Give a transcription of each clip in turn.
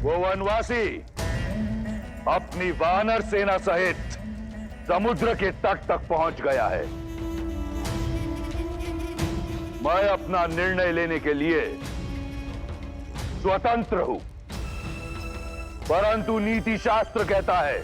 वो वनवासी अपनी वानर सेना सहित समुद्र के तट तक पहुंच गया है। मैं अपना निर्णय लेने के लिए स्वतंत्र हूं, परंतु नीति शास्त्र कहता है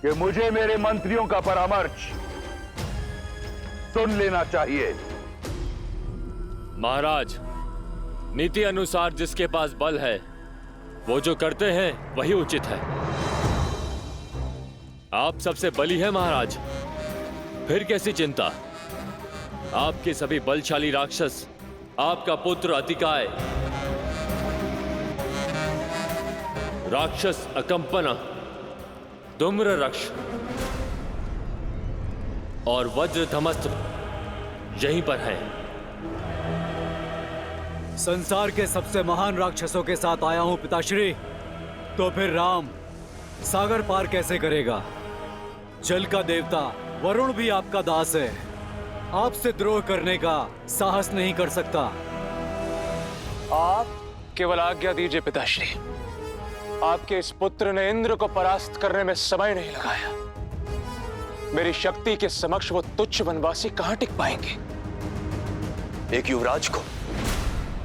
कि मुझे मेरे मंत्रियों का परामर्श सुन लेना चाहिए। महाराज, नीति अनुसार जिसके पास बल है वो जो करते हैं वही उचित है। आप सबसे बली है महाराज, फिर कैसी चिंता। आपके सभी बलशाली राक्षस, आपका पुत्र अतिकाय, राक्षस अकंपना, धूम्ररक्ष और वज्रधमस्त्र यहीं पर हैं। संसार के सबसे महान राक्षसों के साथ आया हूं पिताश्री, तो फिर राम सागर पार कैसे करेगा? जल का देवता वरुण भी आपका दास है, आपसे द्रोह करने का साहस नहीं कर सकता। आप केवल आज्ञा दीजिए पिताश्री। आपके इस पुत्र ने इंद्र को परास्त करने में समय नहीं लगाया। मेरी शक्ति के समक्ष वो तुच्छ वनवासी कहां टिक पाएंगे? एक युवराज को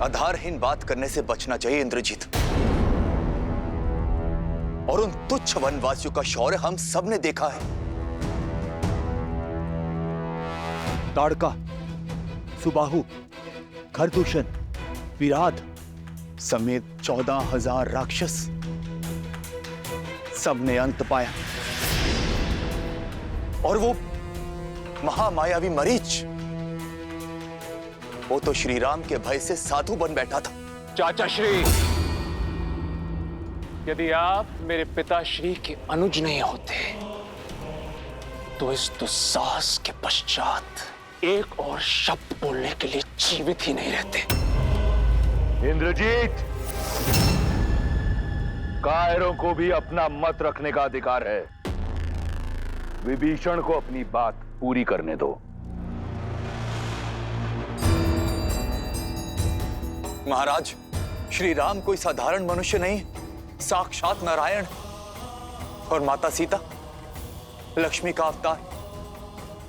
आधारहीन बात करने से बचना चाहिए इंद्रजीत। और उन तुच्छ वनवासियों का शौर्य हम सब ने देखा है। ताड़का, सुबाहु, खरदूषण, विराट समेत 14,000 राक्षस, सबने अंत पाया। और वो महामायावी मरीच, वो तो श्री राम के भय से साधु बन बैठा था। चाचा श्री, यदि आप मेरे पिताश्री के अनुज नहीं होते तो इस दुस्साहस के पश्चात एक और शब्द बोलने के लिए जीवित ही नहीं रहते। इंद्रजीत, कायरों को भी अपना मत रखने का अधिकार है। विभीषण को अपनी बात पूरी करने दो। महाराज, श्री राम कोई साधारण मनुष्य नहीं, साक्षात नारायण। और माता सीता लक्ष्मी का अवतार।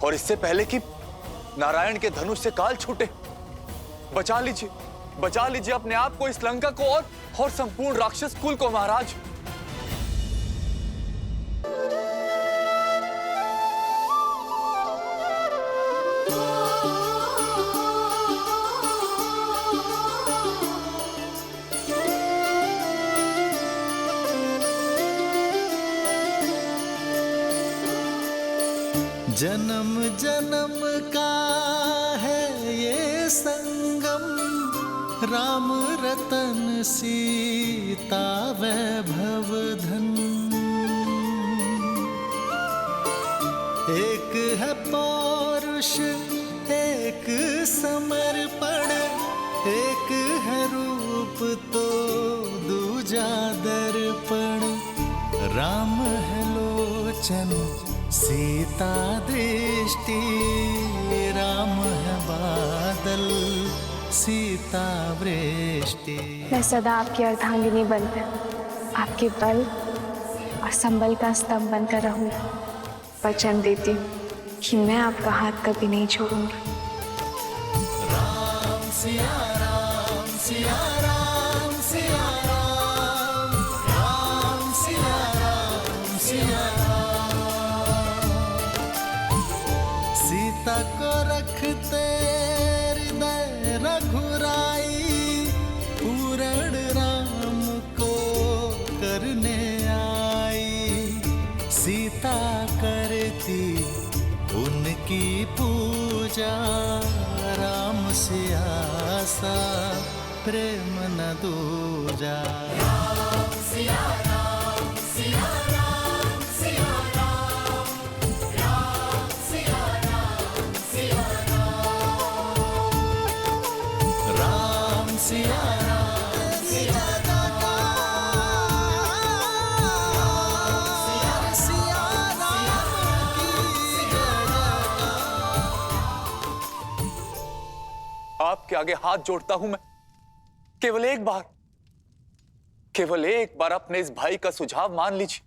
और इससे पहले कि नारायण के धनुष से काल छूटे, बचा लीजिए अपने आप को, इस लंका को और संपूर्ण राक्षस कुल को। महाराज, जन्म जन्म का है ये संगम, राम रतन सीता वैभव धन। एक है पौरुष, एक समर्पण, एक है रूप तो दूजा दर्पण। राम है लोचन, सीता दृष्टि, राम है बादल, सीता वृष्टि। मैं सदा आपकी अर्धांगिनी बनकर, आपके बल और संबल का स्तंभ बनकर रहूंगी। वचन देती हूँ कि मैं आपका हाथ कभी नहीं छोड़ूंगी। राम सिया राम, सिया राम, सिया राम, राम सिया राम, सिया सीता को रखते हृदय रघुराई, पूर्ण राम को करने आई। सीता करती उनकी पूजा, राम से आसा प्रेम न दूजा। राम सिया राम, सिया राम, सिया राम, राम सिया राम, सिया राम, राम सिया राम, सिया आपके आगे हाथ जोड़ता हूं मैं, केवल एक बार केवल एक बार अपने इस भाई का सुझाव मान लीजिए।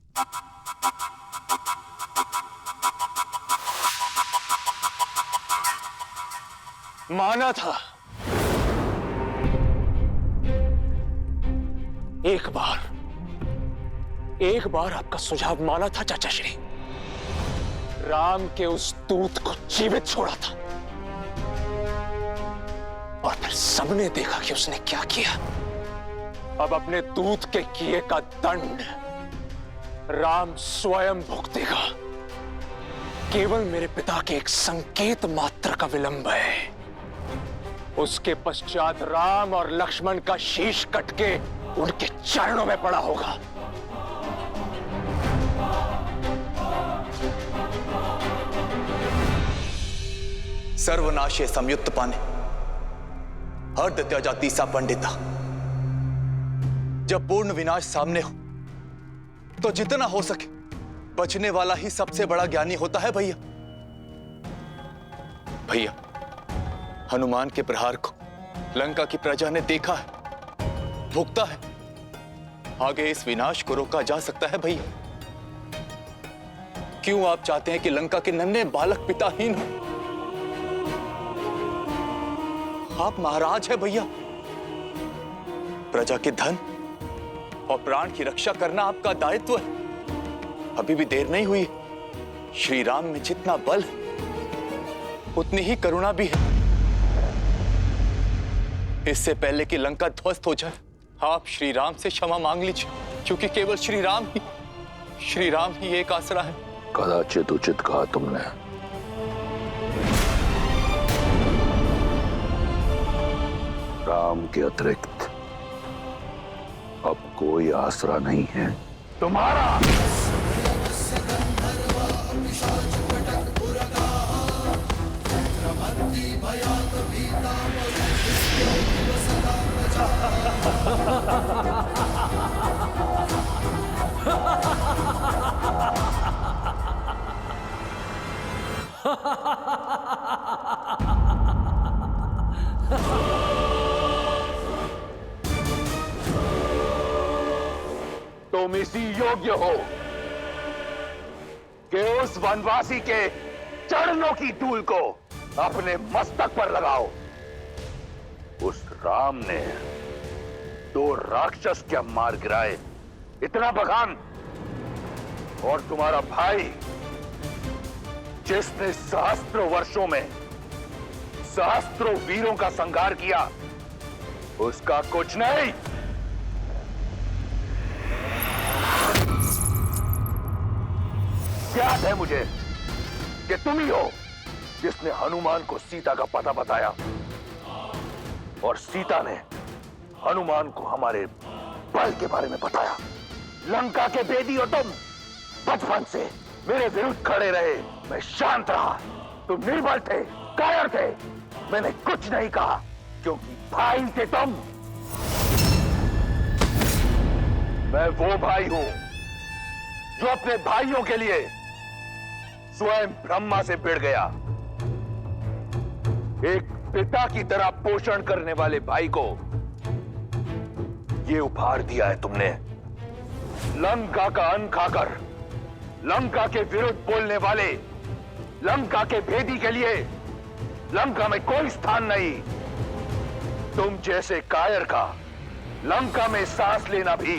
माना था, एक बार आपका सुझाव माना था चाचा श्री। राम के उस दूत को जीवित छोड़ा था और फिर सबने देखा कि उसने क्या किया। अब अपने दूत के किए का दंड राम स्वयं भुगतेगा। केवल मेरे पिता के एक संकेत मात्र का विलंब है। उसके पश्चात राम और लक्ष्मण का शीश कट के उनके चरणों में पड़ा होगा। सर्वनाशे संयुक्त पाने अर्ध त्यजा तीसा पंडिता। जब पूर्ण विनाश सामने हो तो जितना हो सके बचने वाला ही सबसे बड़ा ज्ञानी होता है भैया। भैया, हनुमान के प्रहार को लंका की प्रजा ने देखा है, भुगता है। आगे इस विनाश को रोका जा सकता है भैया। क्यों आप चाहते हैं कि लंका के नन्हे बालक पिताहीन हो? आप महाराज हैं भैया। प्रजा के धन और प्राण की रक्षा करना आपका दायित्व है। अभी भी देर नहीं हुई। श्री राम में जितना बल है उतनी ही करुणा भी है। इससे पहले कि लंका ध्वस्त हो जाए आप श्री राम से क्षमा मांग लीजिए, क्योंकि केवल श्री राम ही एक आसरा है। कदाचित उचित कहा तुमने। राम के अतिरिक्त अब कोई आसरा नहीं है तुम्हारा। तुम इसी योग्य हो कि उस वनवासी के चरणों की धूल को अपने मस्तक पर लगाओ। उस राम ने 2 राक्षस क्या मार गिराए, इतना बखान। और तुम्हारा भाई जिसने सहस्त्रों वर्षों में सहस्त्रों वीरों का संहार किया, उसका कुछ नहीं। याद है मुझे कि तुम ही हो जिसने हनुमान को सीता का पता बताया, और सीता ने हनुमान को हमारे बल के बारे में बताया। लंका के भेदी हो तुम। बचपन से मेरे विरुद्ध खड़े रहे, मैं शांत रहा। तुम निर्बल थे, कायर थे। मैंने कुछ नहीं कहा क्योंकि भाई थे तुम। मैं वो भाई हूं जो अपने भाइयों के लिए स्वयं ब्रह्मा से भिड़ गया। एक पिता की तरह पोषण करने वाले भाई को ये उपहार दिया है तुमने। लंका का अन्न खाकर लंका के विरुद्ध बोलने वाले लंका के भेदी के लिए लंका में कोई स्थान नहीं। तुम जैसे कायर का लंका में सांस लेना भी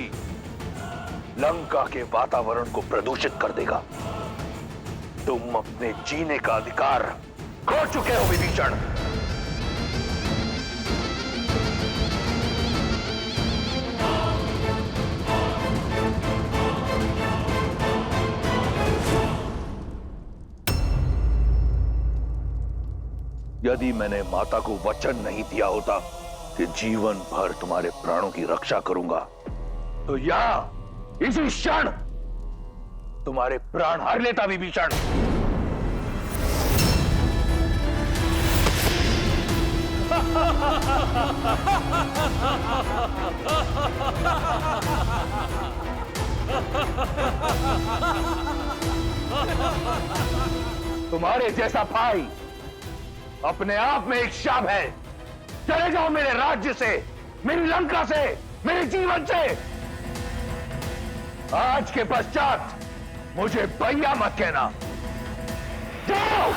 लंका के वातावरण को प्रदूषित कर देगा। तुम अपने जीने का अधिकार खो चुके हो विभीषण। यदि मैंने माता को वचन नहीं दिया होता कि जीवन भर तुम्हारे प्राणों की रक्षा करूंगा, तो यहां इसी क्षण तुम्हारे प्राण हर लेता विभीषण। तुम्हारे जैसा भाई अपने आप में एक शाप है। चले जाओ मेरे राज्य से, मेरी लंका से, मेरे जीवन से। आज के पश्चात मुझे भैया मत कहना। जाओ।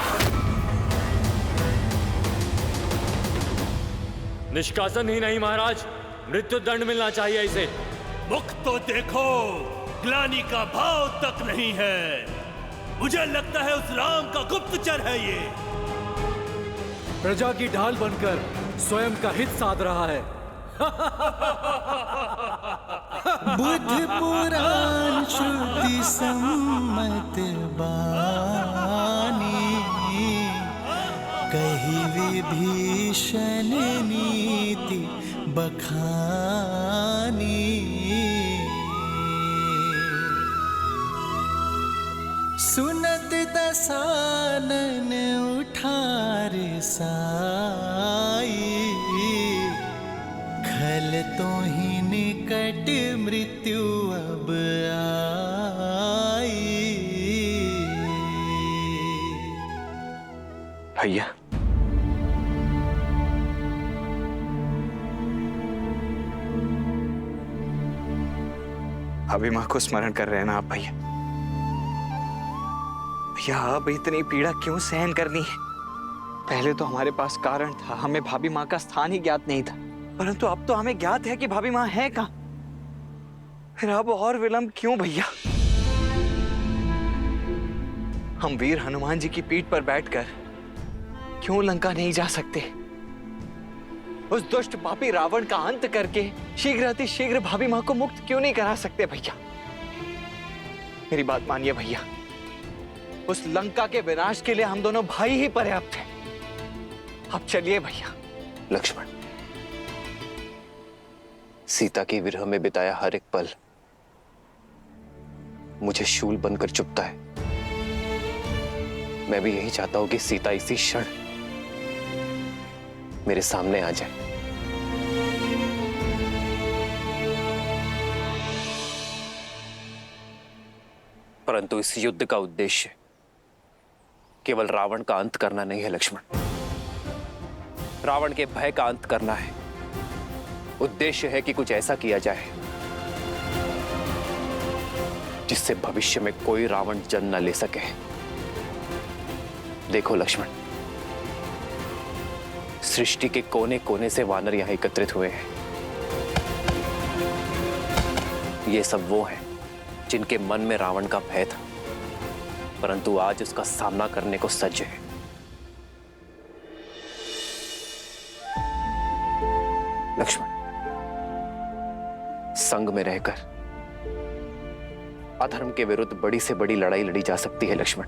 निष्कासन ही नहीं महाराज, मृत्यु दंड मिलना चाहिए इसे। मुख तो देखो, ग्लानि का भाव तक नहीं है। मुझे लगता है उस राम का गुप्तचर है ये। प्रजा की ढाल बनकर स्वयं का हित साध रहा है। बुद्धि पुराण श्रुति सम्मत बानी, कही विभीषण नीति बखानी। सुनत दसानन उठार साई, खल तो ही निकट मृत्यु अब आई। भैया, अभी मां को स्मरण कर रहे हैं ना आप भैया? भैया अब इतनी पीड़ा क्यों सहन करनी है? पहले तो हमारे पास कारण था, हमें भाभी माँ का स्थान ही ज्ञात नहीं था, परंतु अब तो हमें ज्ञात है कि भाभी माँ है कहाँ। फिर अब और विलंब क्यों भैया? हम वीर हनुमान जी की पीठ पर बैठकर क्यों लंका नहीं जा सकते? उस दुष्ट पापी रावण का अंत करके शीघ्र अति शीघ्र भाभी माँ को मुक्त क्यों नहीं करा सकते भैया? मेरी बात मानिए भैया, उस लंका के विनाश के लिए हम दोनों भाई ही पर्याप्त हैं। अब चलिए भैया। लक्ष्मण, सीता के विरह में बिताया हर एक पल मुझे शूल बनकर चुभता है। मैं भी यही चाहता हूं कि सीता इसी क्षण मेरे सामने आ जाए। परंतु इस युद्ध का उद्देश्य केवल रावण का अंत करना नहीं है लक्ष्मण। रावण के भय का अंत करना है। उद्देश्य है कि कुछ ऐसा किया जाए जिससे भविष्य में कोई रावण जन्म न ले सके। देखो लक्ष्मण, सृष्टि के कोने कोने से वानर यहां एकत्रित हुए हैं। ये सब वो हैं जिनके मन में रावण का भय था, परंतु आज उसका सामना करने को सज्ज है। लक्ष्मण, संग में रहकर अधर्म के विरुद्ध बड़ी से बड़ी लड़ाई लड़ी जा सकती है लक्ष्मण।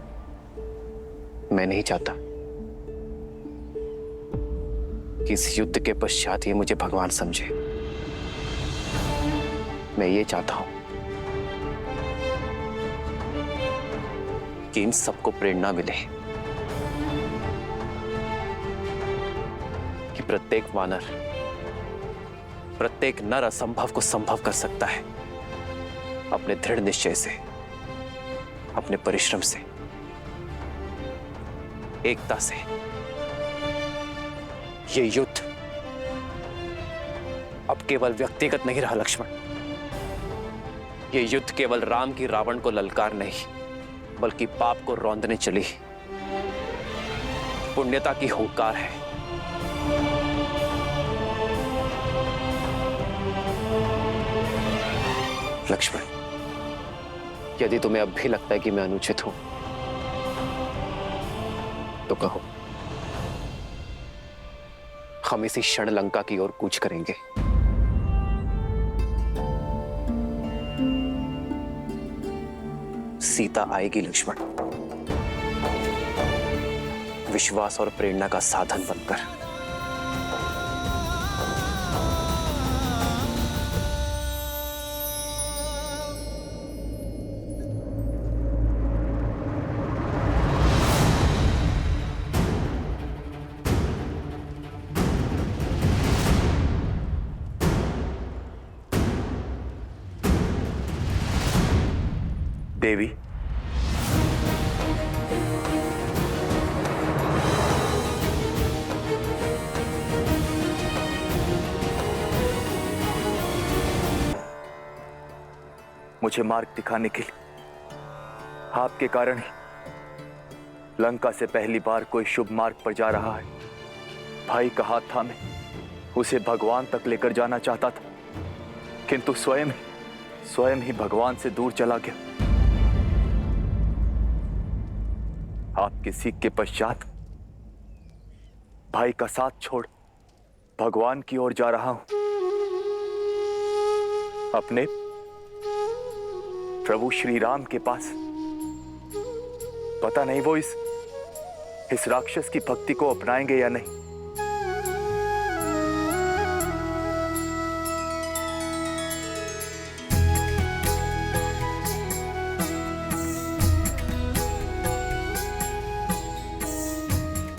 मैं नहीं चाहता कि इस युद्ध के पश्चात ये मुझे भगवान समझे। मैं ये चाहता हूं कि इन सबको प्रेरणा मिले कि प्रत्येक वानर, प्रत्येक नर असंभव को संभव कर सकता है अपने दृढ़ निश्चय से, अपने परिश्रम से, एकता से। ये युद्ध अब केवल व्यक्तिगत नहीं रहा लक्ष्मण। ये युद्ध केवल राम की रावण को ललकार नहीं, बल्कि पाप को रौंदने चली पुण्यता की हुंकार है। लक्ष्मण, यदि तुम्हें अब भी लगता है कि मैं अनुचित हूं तो कहो। हम इसी क्षण लंका की ओर कूच करेंगे। सीता आएगी लक्ष्मण, विश्वास और प्रेरणा का साधन बनकर। देवी, मुझे मार्ग दिखाने के लिए। आपके कारण ही लंका से पहली बार कोई शुभ मार्ग पर जा रहा है। भाई का हाथ थामे उसे भगवान तक लेकर जाना चाहता था, किंतु स्वयं ही भगवान से दूर चला गया। आपके सीख के पश्चात भाई का साथ छोड़ भगवान की ओर जा रहा हूं। अपने प्रभु श्री राम के पास। पता नहीं वो इस राक्षस की भक्ति को अपनाएंगे या नहीं।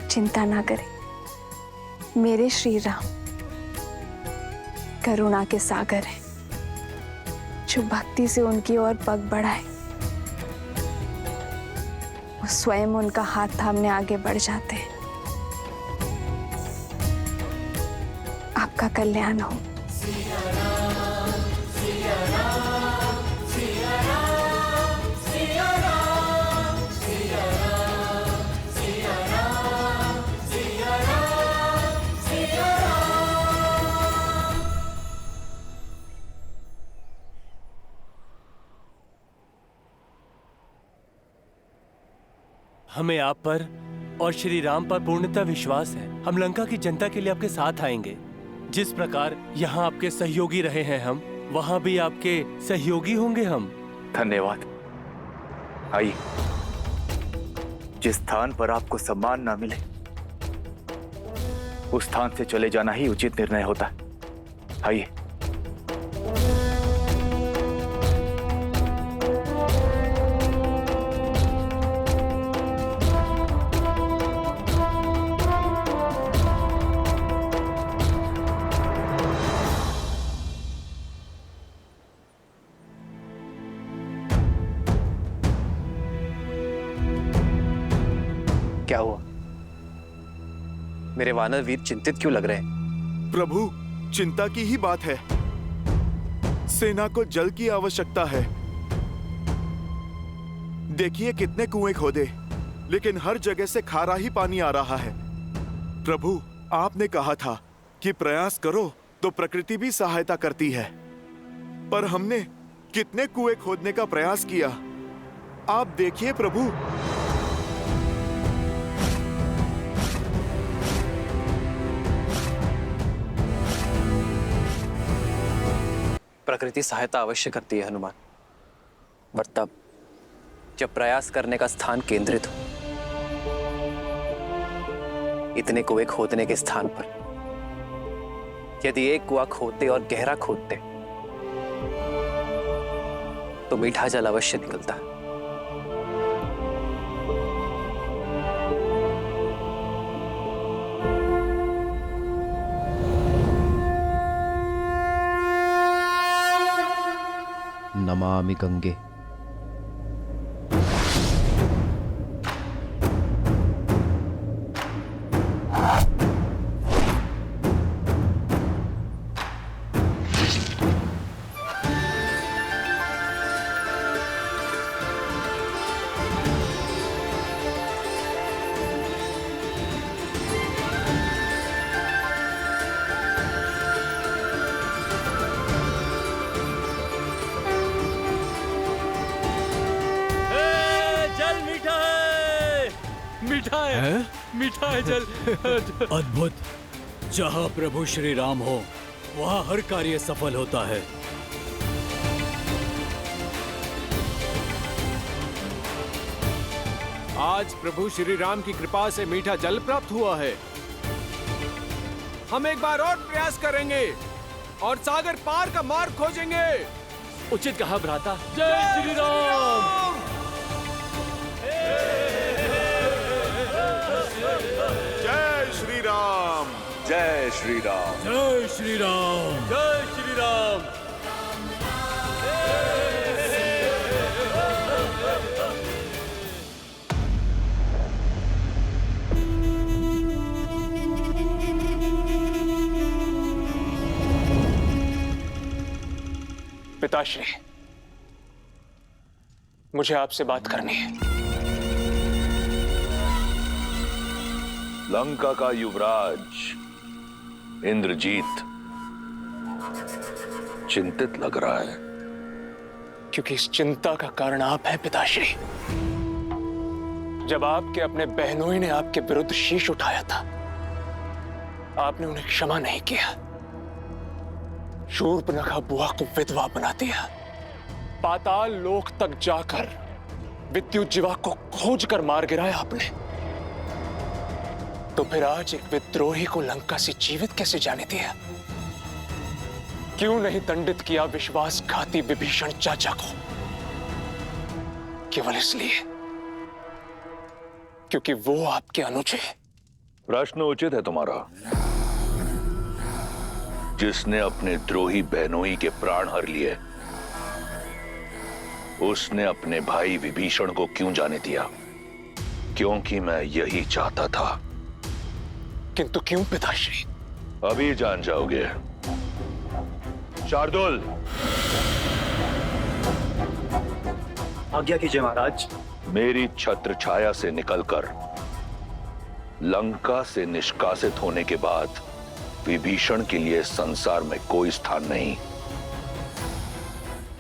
चिंता ना करें, मेरे श्री राम करुणा के सागर हैं, जो भक्ति से उनकी ओर पग बढ़ाए वो स्वयं उनका हाथ थामने आगे बढ़ जाते हैं। आपका कल्याण हो। हमें आप पर और श्री राम पर पूर्णतः विश्वास है। हम लंका की जनता के लिए आपके साथ आएंगे। जिस प्रकार यहाँ आपके सहयोगी रहे हैं हम, वहाँ भी आपके सहयोगी होंगे हम। धन्यवाद। आइए, जिस स्थान पर आपको सम्मान ना मिले उस स्थान से चले जाना ही उचित निर्णय होता है। आइए। क्या हुआ? मेरे वानर वीर चिंतित क्यों लग रहे हैं? प्रभु, चिंता की ही बात है। सेना को जल की आवश्यकता है। देखिए कितने कुएं खोदे, लेकिन हर जगह से खारा ही पानी आ रहा है। प्रभु, आपने कहा था कि प्रयास करो तो प्रकृति भी सहायता करती है, पर हमने कितने कुएं खोदने का प्रयास किया। आप देखिए प्रभु। प्रकृति सहायता अवश्य करती है हनुमान, पर तब जब प्रयास करने का स्थान केंद्रित हो। इतने कुएं खोदने के स्थान पर यदि एक कुआं खोदते और गहरा खोदते तो मीठा जल अवश्य निकलता। नमामि गंगे। मीठा है जल। अद्भुत। जहाँ प्रभु श्री राम हो वहाँ हर कार्य सफल होता है। आज प्रभु श्री राम की कृपा से मीठा जल प्राप्त हुआ है। हम एक बार और प्रयास करेंगे और सागर पार का मार्ग खोजेंगे। उचित कहा भ्राता। जय श्री राम। जय श्री राम। जय श्री राम। जय श्री राम। जय श्री राम। पिताश्री, मुझे आपसे बात करनी है। लंका का युवराज इंद्रजीत चिंतित लग रहा है। क्योंकि इस चिंता का कारण आप हैं पिताश्री। जब आपके अपने बहनोई ने आपके विरुद्ध शीश उठाया था, आपने उन्हें क्षमा नहीं किया। शूर्पणखा बुआ को विधवा बना दिया। पाताल लोक तक जाकर विद्युत जीवा को खोज कर मार गिराया आपने। तो फिर आज एक विद्रोही को लंका से जीवित कैसे जाने दिया? क्यों नहीं दंडित किया विश्वासघाती विभीषण चाचा को? केवल इसलिए क्योंकि वो आपके अनुज है। प्रश्न उचित है तुम्हारा। जिसने अपने द्रोही बहनोई के प्राण हर लिए, उसने अपने भाई विभीषण को क्यों जाने दिया? क्योंकि मैं यही चाहता था। किंतु क्यों पिताश्री? अभी जान जाओगे। शार्दुल, आज्ञा कीजिए महाराज। मेरी छत्र छाया से निकलकर लंका से निष्कासित होने के बाद विभीषण के लिए संसार में कोई स्थान नहीं।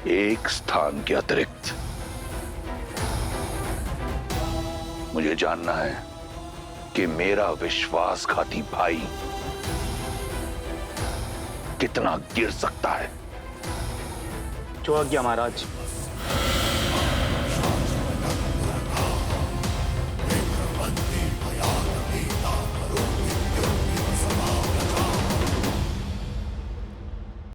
एक स्थान के अतिरिक्त मुझे जानना है कि मेरा विश्वासघाती भाई कितना गिर सकता है। जो आज्ञा महाराज।